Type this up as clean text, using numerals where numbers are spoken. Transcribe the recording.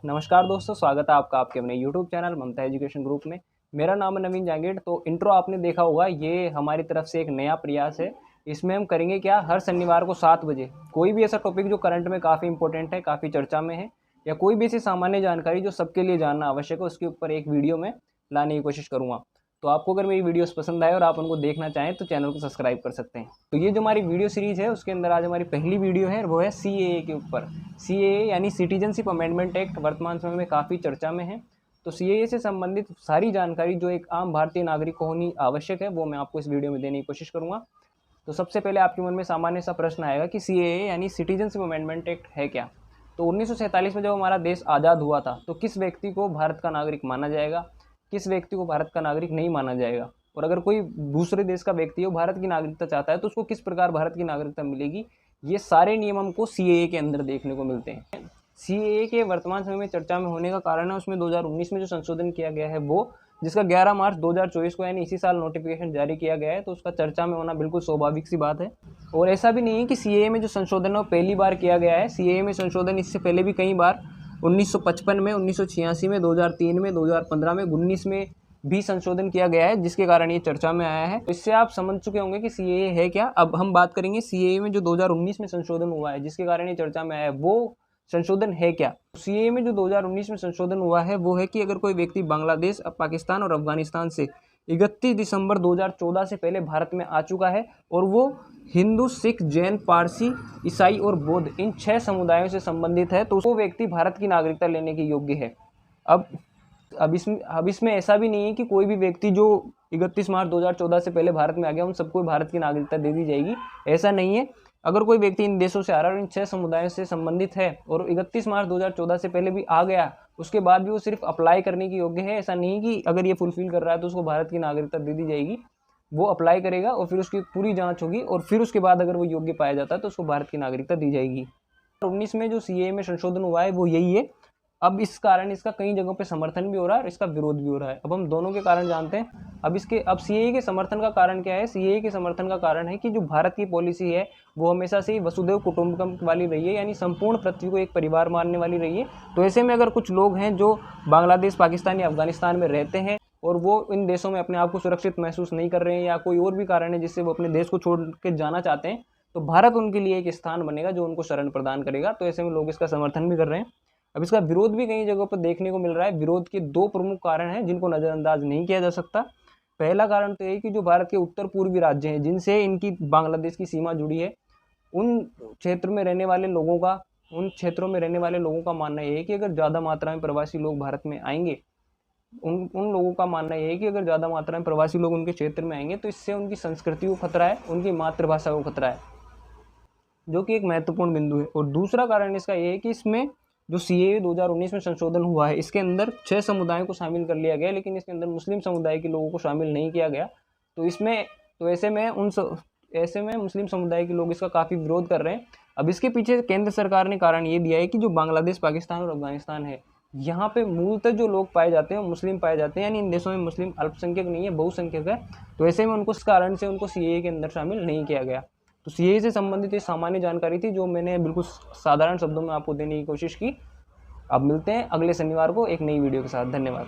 नमस्कार दोस्तों, स्वागत है आपका आपके अपने यूट्यूब चैनल ममता एजुकेशन ग्रुप में। मेरा नाम है नवीन जांगीड़। तो इंट्रो आपने देखा होगा, ये हमारी तरफ से एक नया प्रयास है। इसमें हम करेंगे क्या, हर शनिवार को 7 बजे कोई भी ऐसा टॉपिक जो करंट में काफ़ी इंपॉर्टेंट है, काफ़ी चर्चा में है, या कोई भी ऐसी सामान्य जानकारी जो सबके लिए जानना आवश्यक है, उसके ऊपर एक वीडियो में लाने की कोशिश करूँगा। तो आपको अगर मेरी वीडियोस पसंद आए और आप उनको देखना चाहें तो चैनल को सब्सक्राइब कर सकते हैं। तो ये जो हमारी वीडियो सीरीज़ है, उसके अंदर आज हमारी पहली वीडियो है, वो है CAA के ऊपर। CAA यानी सिटीजनशिप अमेंडमेंट एक्ट वर्तमान समय में काफ़ी चर्चा में है। तो CAA से संबंधित सारी जानकारी जो एक आम भारतीय नागरिक को होनी आवश्यक है, वो मैं आपको इस वीडियो में देने की कोशिश करूँगा। तो सबसे पहले आपके मन में सामान्य सा प्रश्न आएगा कि CAA यानी सिटीजनशिप अमेंडमेंट एक्ट है क्या। तो 1947 में जब हमारा देश आज़ाद हुआ था, तो किस व्यक्ति को भारत का नागरिक माना जाएगा, किस व्यक्ति को भारत का नागरिक नहीं माना जाएगा, और अगर कोई दूसरे देश का व्यक्ति हो भारत की नागरिकता चाहता है तो उसको किस प्रकार भारत की नागरिकता मिलेगी, ये सारे नियम हमको CAA के अंदर देखने को मिलते हैं। CAA के वर्तमान समय में चर्चा में होने का कारण है, उसमें 2019 में जो संशोधन किया गया है वो, जिसका 11 मार्च 2024 को यानी इसी साल नोटिफिकेशन जारी किया गया है, तो उसका चर्चा में होना बिल्कुल स्वाभाविक सी बात है। और ऐसा भी नहीं है कि CAA में जो संशोधन है वो पहली बार किया गया है। CAA में संशोधन इससे पहले भी कई बार 1955 में, 1986 में, 2003 में, 2015 में, 19 में भी संशोधन किया गया है, जिसके कारण ये चर्चा में आया है। इससे आप समझ चुके होंगे कि CAA है क्या। अब हम बात करेंगे CAA में जो 2019 में संशोधन हुआ है, जिसके कारण ये चर्चा में आया है, वो संशोधन है क्या। CAA में जो 2019 में संशोधन हुआ है वो है कि अगर कोई व्यक्ति बांग्लादेश, पाकिस्तान और अफगानिस्तान से 31 दिसंबर 2014 से पहले भारत में आ चुका है और वो हिंदू, सिख, जैन, पारसी, ईसाई और बौद्ध इन 6 समुदायों से संबंधित है, तो वो व्यक्ति भारत की नागरिकता लेने के योग्य है। अब इसमें ऐसा भी नहीं है कि कोई भी व्यक्ति जो 31 मार्च 2014 से पहले भारत में आ गया उन सबको भारत की नागरिकता दे दी जाएगी, ऐसा नहीं है। अगर कोई व्यक्ति इन देशों से आ रहा है और इन 6 समुदायों से संबंधित है और 31 मार्च 2014 से पहले भी आ गया, उसके बाद भी वो सिर्फ अप्लाई करने की योग्य है। ऐसा नहीं कि अगर ये फुलफिल कर रहा है तो उसको भारत की नागरिकता दे दी जाएगी। वो अप्लाई करेगा और फिर उसकी पूरी जांच होगी और फिर उसके बाद अगर वो योग्य पाया जाता है तो उसको भारत की नागरिकता दी जाएगी। 19 में जो CAA में संशोधन हुआ है वो यही है। अब इस कारण इसका कई जगहों पे समर्थन भी हो रहा है और इसका विरोध भी हो रहा है। अब हम दोनों के कारण जानते हैं। अब CAA के समर्थन का कारण क्या है। CAA के समर्थन का कारण है कि जो भारत की पॉलिसी है वो हमेशा से ही वसुधैव कुटुंबकम वाली रही है, यानी संपूर्ण पृथ्वी को एक परिवार मानने वाली रही है। तो ऐसे में अगर कुछ लोग हैं जो बांग्लादेश, पाकिस्तान या अफगानिस्तान में रहते हैं और वो इन देशों में अपने आप को सुरक्षित महसूस नहीं कर रहे हैं, या कोई और भी कारण है जिससे वो अपने देश को छोड़ के जाना चाहते हैं, तो भारत उनके लिए एक स्थान बनेगा जो उनको शरण प्रदान करेगा। तो ऐसे में लोग इसका समर्थन भी कर रहे हैं। अब इसका विरोध भी कई जगहों पर देखने को मिल रहा है। विरोध के 2 प्रमुख कारण हैं जिनको नज़रअंदाज नहीं किया जा सकता। पहला कारण तो ये कि जो भारत के उत्तर पूर्वी राज्य हैं जिनसे इनकी बांग्लादेश की सीमा जुड़ी है, उन क्षेत्रों में रहने वाले लोगों का मानना ये है कि अगर ज़्यादा मात्रा में प्रवासी लोग भारत में आएंगे, उन लोगों का मानना ये है कि अगर ज़्यादा मात्रा में प्रवासी लोग उनके क्षेत्र में आएंगे तो इससे उनकी संस्कृति को खतरा है, उनकी मातृभाषा को खतरा है, जो कि एक महत्वपूर्ण बिंदु है। और दूसरा कारण इसका ये है कि इसमें जो CAA 2019 में संशोधन हुआ है, इसके अंदर 6 समुदायों को शामिल कर लिया गया, लेकिन इसके अंदर मुस्लिम समुदाय के लोगों को शामिल नहीं किया गया। तो ऐसे में मुस्लिम समुदाय के लोग इसका काफ़ी विरोध कर रहे हैं। अब इसके पीछे केंद्र सरकार ने कारण ये दिया है कि जो बांग्लादेश, पाकिस्तान और अफगानिस्तान है, यहाँ पे मूलतः जो लोग पाए जाते हैं वो मुस्लिम पाए जाते हैं, यानी इन देशों में मुस्लिम अल्पसंख्यक नहीं है, बहुसंख्यक है। तो ऐसे में उनको इस कारण से उनको CAA के अंदर शामिल नहीं किया गया। तो CAA से संबंधित ये सामान्य जानकारी थी जो मैंने बिल्कुल साधारण शब्दों में आपको देने की कोशिश की। अब मिलते हैं अगले शनिवार को एक नई वीडियो के साथ। धन्यवाद।